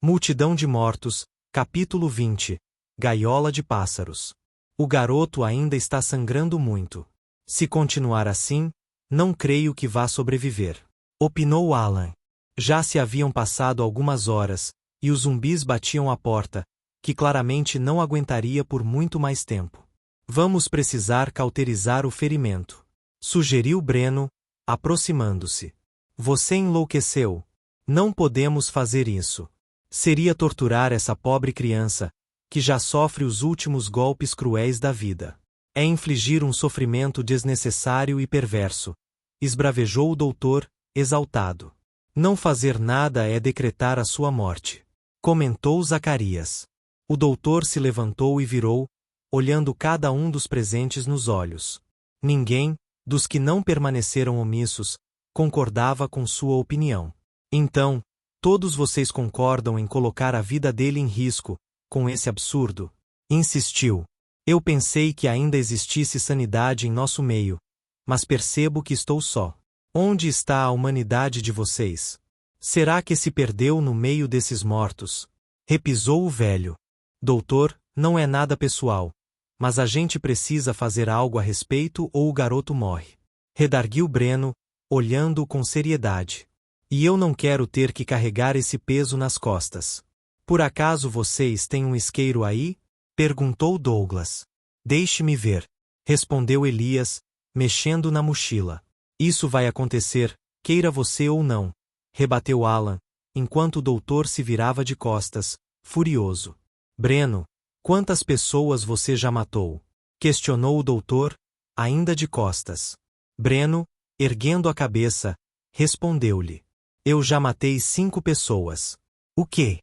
Multidão de mortos, capítulo 20. Gaiola de pássaros. O garoto ainda está sangrando muito. Se continuar assim, não creio que vá sobreviver, opinou Alan. Já se haviam passado algumas horas, e os zumbis batiam à porta, que claramente não aguentaria por muito mais tempo. Vamos precisar cauterizar o ferimento, sugeriu Breno, aproximando-se. Você enlouqueceu. Não podemos fazer isso. Seria torturar essa pobre criança, que já sofre os últimos golpes cruéis da vida. É infligir um sofrimento desnecessário e perverso, esbravejou o doutor, exaltado. Não fazer nada é decretar a sua morte, comentou Zacarias. O doutor se levantou e virou, olhando cada um dos presentes nos olhos. Ninguém, dos que não permaneceram omissos, concordava com sua opinião. Então, todos vocês concordam em colocar a vida dele em risco, com esse absurdo? Insistiu. Eu pensei que ainda existisse sanidade em nosso meio, mas percebo que estou só. Onde está a humanidade de vocês? Será que se perdeu no meio desses mortos? Repisou o velho. Doutor, não é nada pessoal, mas a gente precisa fazer algo a respeito ou o garoto morre. Redarguiu Breno, olhando-o com seriedade. E eu não quero ter que carregar esse peso nas costas. Por acaso vocês têm um isqueiro aí? Perguntou Douglas. Deixe-me ver, respondeu Elias, mexendo na mochila. Isso vai acontecer, queira você ou não, rebateu Alan, enquanto o doutor se virava de costas, furioso. Breno, quantas pessoas você já matou? Questionou o doutor, ainda de costas. Breno, erguendo a cabeça, respondeu-lhe. Eu já matei 5 pessoas. O quê?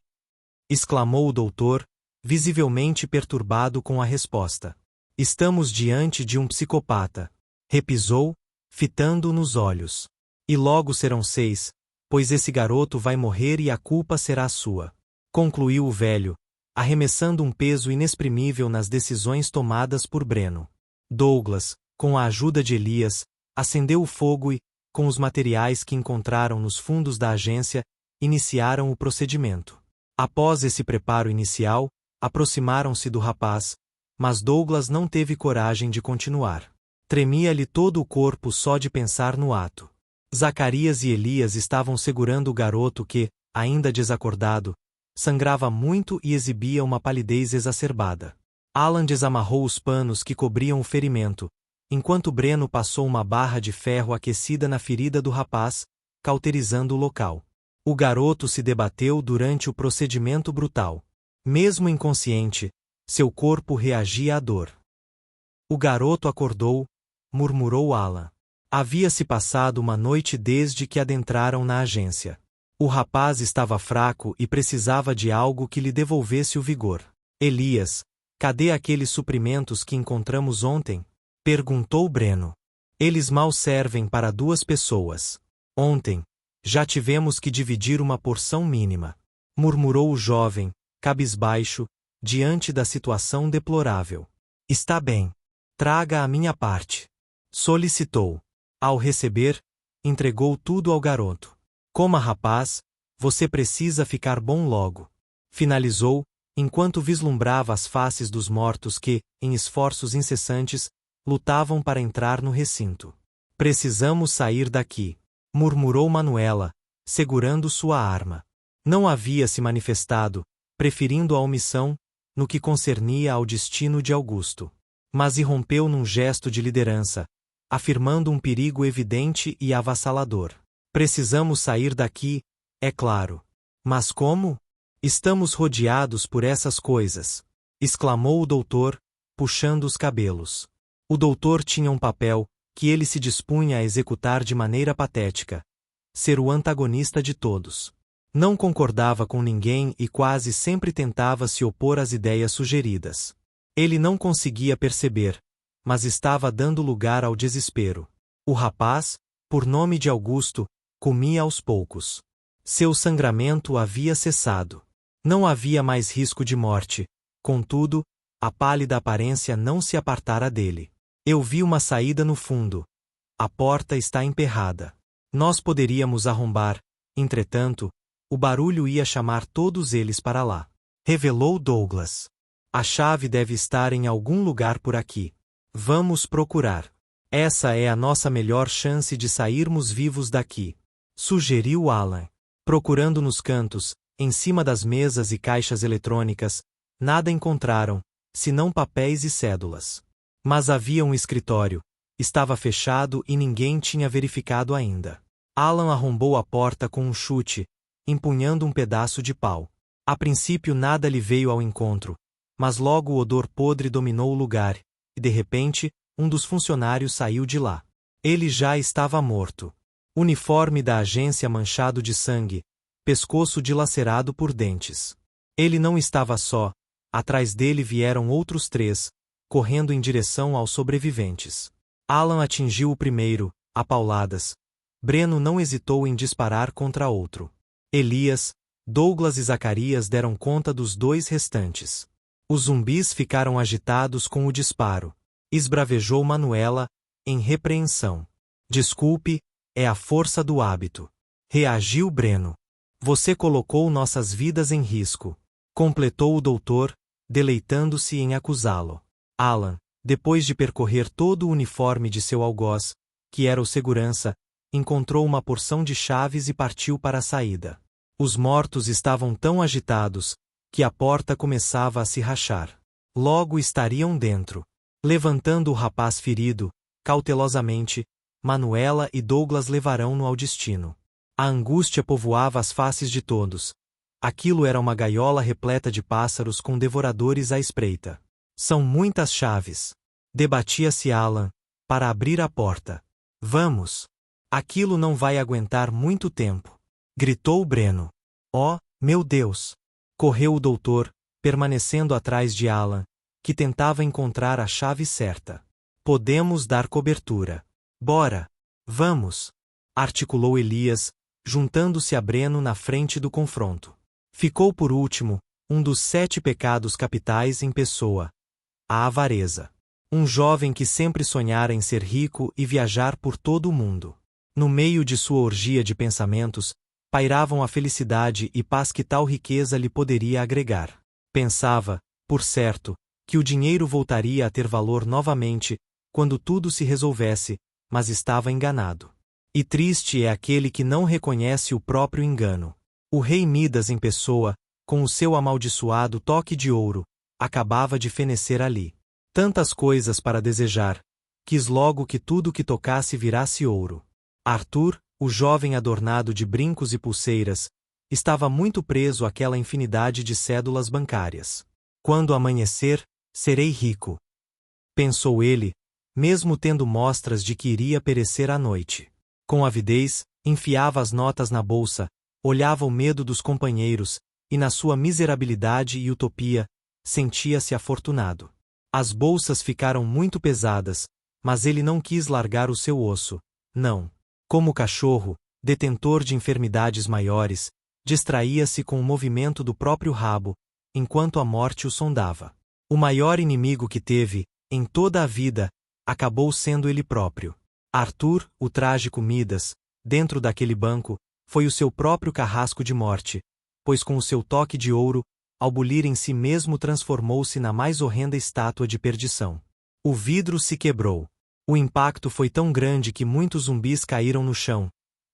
Exclamou o doutor, visivelmente perturbado com a resposta. Estamos diante de um psicopata. Repisou, fitando-o nos olhos. E logo serão 6, pois esse garoto vai morrer e a culpa será sua. Concluiu o velho, arremessando um peso inexprimível nas decisões tomadas por Breno. Douglas, com a ajuda de Elias, acendeu o fogo e, com os materiais que encontraram nos fundos da agência, iniciaram o procedimento. Após esse preparo inicial, aproximaram-se do rapaz, mas Douglas não teve coragem de continuar. Tremia-lhe todo o corpo só de pensar no ato. Zacarias e Elias estavam segurando o garoto que, ainda desacordado, sangrava muito e exibia uma palidez exacerbada. Alan desamarrou os panos que cobriam o ferimento, enquanto Breno passou uma barra de ferro aquecida na ferida do rapaz, cauterizando o local. O garoto se debateu durante o procedimento brutal. Mesmo inconsciente, seu corpo reagia à dor. O garoto acordou, murmurou Alan. Havia-se passado uma noite desde que adentraram na agência. O rapaz estava fraco e precisava de algo que lhe devolvesse o vigor. Elias, cadê aqueles suprimentos que encontramos ontem? Perguntou Breno. Eles mal servem para 2 pessoas. Ontem, já tivemos que dividir uma porção mínima. Murmurou o jovem, cabisbaixo, diante da situação deplorável. Está bem. Traga a minha parte. Solicitou. Ao receber, entregou tudo ao garoto. Coma, rapaz, você precisa ficar bom logo. Finalizou, enquanto vislumbrava as faces dos mortos que, em esforços incessantes, lutavam para entrar no recinto. Precisamos sair daqui, murmurou Manuela, segurando sua arma. Não havia se manifestado, preferindo a omissão, no que concernia ao destino de Augusto. Mas irrompeu num gesto de liderança, afirmando um perigo evidente e avassalador. Precisamos sair daqui, é claro. Mas como? Estamos rodeados por essas coisas, exclamou o doutor, puxando os cabelos. O doutor tinha um papel, que ele se dispunha a executar de maneira patética. Ser o antagonista de todos. Não concordava com ninguém e quase sempre tentava se opor às ideias sugeridas. Ele não conseguia perceber, mas estava dando lugar ao desespero. O rapaz, por nome de Augusto, comia aos poucos. Seu sangramento havia cessado. Não havia mais risco de morte, contudo, a pálida aparência não se apartara dele. Eu vi uma saída no fundo. A porta está emperrada. Nós poderíamos arrombar, entretanto, O barulho ia chamar todos eles para lá. Revelou Douglas. A chave deve estar em algum lugar por aqui. Vamos procurar. Essa é a nossa melhor chance de sairmos vivos daqui. Sugeriu Alan. Procurando nos cantos, em cima das mesas e caixas eletrônicas, nada encontraram, senão papéis e cédulas. Mas havia um escritório. Estava fechado e ninguém tinha verificado ainda. Alan arrombou a porta com um chute, empunhando um pedaço de pau. A princípio nada lhe veio ao encontro, mas logo o odor podre dominou o lugar, e de repente, um dos funcionários saiu de lá. Ele já estava morto. Uniforme da agência manchado de sangue, pescoço dilacerado por dentes. Ele não estava só, atrás dele vieram outros 3, correndo em direção aos sobreviventes. Alan atingiu o primeiro, a pauladas. Breno não hesitou em disparar contra outro. Elias, Douglas e Zacarias deram conta dos 2 restantes. Os zumbis ficaram agitados com o disparo. Esbravejou Manuela, em repreensão. Desculpe, é a força do hábito. Reagiu Breno. Você colocou nossas vidas em risco. Completou o doutor, deleitando-se em acusá-lo. Alan, depois de percorrer todo o uniforme de seu algoz, que era o segurança, encontrou uma porção de chaves e partiu para a saída. Os mortos estavam tão agitados, que a porta começava a se rachar. Logo estariam dentro. Levantando o rapaz ferido, cautelosamente, Manuela e Douglas levarão-no ao destino. A angústia povoava as faces de todos. Aquilo era uma gaiola repleta de pássaros com devoradores à espreita. São muitas chaves. Debatia-se Alan, para abrir a porta. Vamos! Aquilo não vai aguentar muito tempo. Gritou Breno. Oh, meu Deus! Correu o doutor, permanecendo atrás de Alan, que tentava encontrar a chave certa. Podemos dar cobertura. Bora! Vamos! Articulou Elias, juntando-se a Breno na frente do confronto. Ficou por último, um dos 7 pecados capitais em pessoa: a avareza. Um jovem que sempre sonhara em ser rico e viajar por todo o mundo. No meio de sua orgia de pensamentos, pairavam a felicidade e paz que tal riqueza lhe poderia agregar. Pensava, por certo, que o dinheiro voltaria a ter valor novamente, quando tudo se resolvesse, mas estava enganado. E triste é aquele que não reconhece o próprio engano. O rei Midas em pessoa, com o seu amaldiçoado toque de ouro, acabava de fenecer ali. Tantas coisas para desejar, quis logo que tudo que tocasse virasse ouro. Arthur, o jovem adornado de brincos e pulseiras, estava muito preso àquela infinidade de cédulas bancárias. Quando amanhecer, serei rico. Pensou ele, mesmo tendo mostras de que iria perecer à noite. Com avidez, enfiava as notas na bolsa, olhava o medo dos companheiros, e na sua miserabilidade e utopia, sentia-se afortunado. As bolsas ficaram muito pesadas, mas ele não quis largar o seu osso, não. Como cachorro, detentor de enfermidades maiores, distraía-se com o movimento do próprio rabo, enquanto a morte o sondava. O maior inimigo que teve, em toda a vida, acabou sendo ele próprio. Arthur, o trágico Midas, dentro daquele banco, foi o seu próprio carrasco de morte, pois com o seu toque de ouro, ao bulir em si mesmo transformou-se na mais horrenda estátua de perdição. O vidro se quebrou. O impacto foi tão grande que muitos zumbis caíram no chão,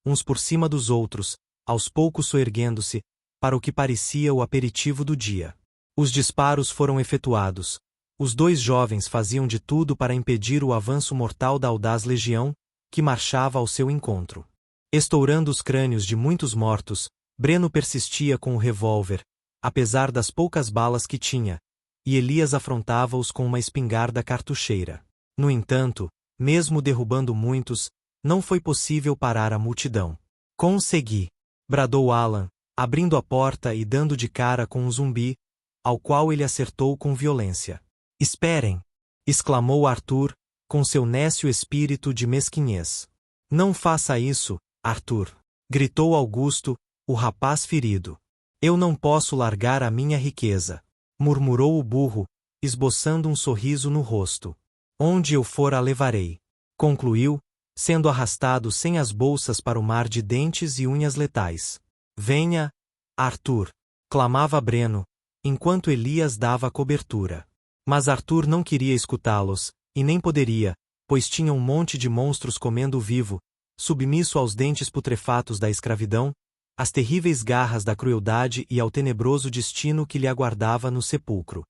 uns por cima dos outros, aos poucos soerguendo-se, para o que parecia o aperitivo do dia. Os disparos foram efetuados. Os 2 jovens faziam de tudo para impedir o avanço mortal da audaz legião, que marchava ao seu encontro. Estourando os crânios de muitos mortos, Breno persistia com o revólver, apesar das poucas balas que tinha, e Elias afrontava-os com uma espingarda cartucheira. No entanto, mesmo derrubando muitos, não foi possível parar a multidão. Consegui! Bradou Alan, abrindo a porta e dando de cara com um zumbi, ao qual ele acertou com violência. Esperem! Exclamou Arthur, com seu nécio espírito de mesquinhez. Não faça isso, Arthur! Gritou Augusto, o rapaz ferido. Eu não posso largar a minha riqueza, murmurou o burro, esboçando um sorriso no rosto. Onde eu for a levarei, concluiu, sendo arrastado sem as bolsas para o mar de dentes e unhas letais. Venha, Arthur! Clamava Breno, enquanto Elias dava a cobertura. Mas Arthur não queria escutá-los, e nem poderia, pois tinha um monte de monstros comendo-o vivo, submisso aos dentes putrefatos da escravidão, às terríveis garras da crueldade e ao tenebroso destino que lhe aguardava no sepulcro.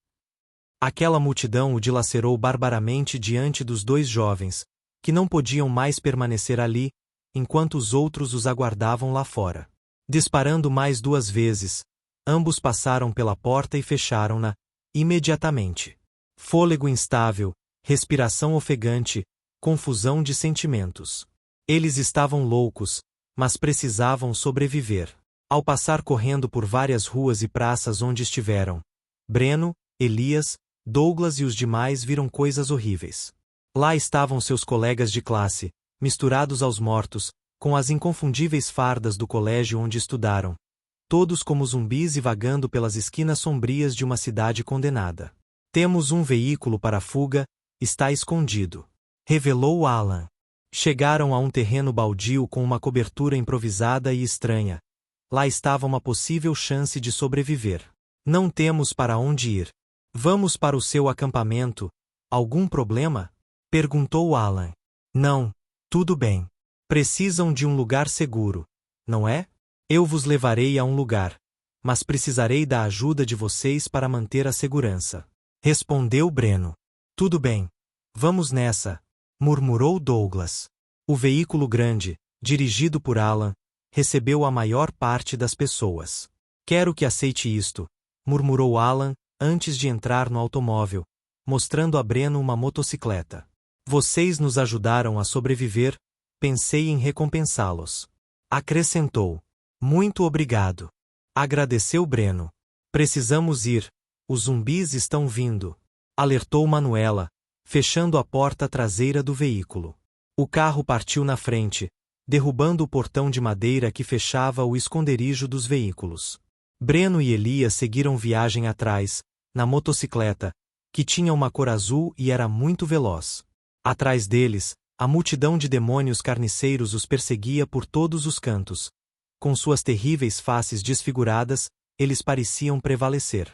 Aquela multidão o dilacerou barbaramente diante dos dois jovens, que não podiam mais permanecer ali, enquanto os outros os aguardavam lá fora. Disparando mais 2 vezes, ambos passaram pela porta e fecharam-na, imediatamente. Fôlego instável, respiração ofegante, confusão de sentimentos. Eles estavam loucos, mas precisavam sobreviver. Ao passar correndo por várias ruas e praças onde estiveram, Breno, Elias, Douglas e os demais viram coisas horríveis. Lá estavam seus colegas de classe, misturados aos mortos, com as inconfundíveis fardas do colégio onde estudaram, todos como zumbis e vagando pelas esquinas sombrias de uma cidade condenada. Temos um veículo para a fuga, está escondido, revelou Alan. Chegaram a um terreno baldio com uma cobertura improvisada e estranha. Lá estava uma possível chance de sobreviver. Não temos para onde ir. Vamos para o seu acampamento. Algum problema? Perguntou Alan. Não, tudo bem. Precisam de um lugar seguro, não é? Eu vos levarei a um lugar, mas precisarei da ajuda de vocês para manter a segurança. Respondeu Breno. Tudo bem. Vamos nessa, murmurou Douglas. O veículo grande, dirigido por Alan, recebeu a maior parte das pessoas. Quero que aceite isto, murmurou Alan, antes de entrar no automóvel, mostrando a Breno uma motocicleta. Vocês nos ajudaram a sobreviver, pensei em recompensá-los. Acrescentou. Muito obrigado. Agradeceu Breno. Precisamos ir, os zumbis estão vindo. Alertou Manuela, fechando a porta traseira do veículo. O carro partiu na frente, derrubando o portão de madeira que fechava o esconderijo dos veículos. Breno e Elias seguiram viagem atrás, na motocicleta, que tinha uma cor azul e era muito veloz. Atrás deles, a multidão de demônios carniceiros os perseguia por todos os cantos. Com suas terríveis faces desfiguradas, eles pareciam prevalecer.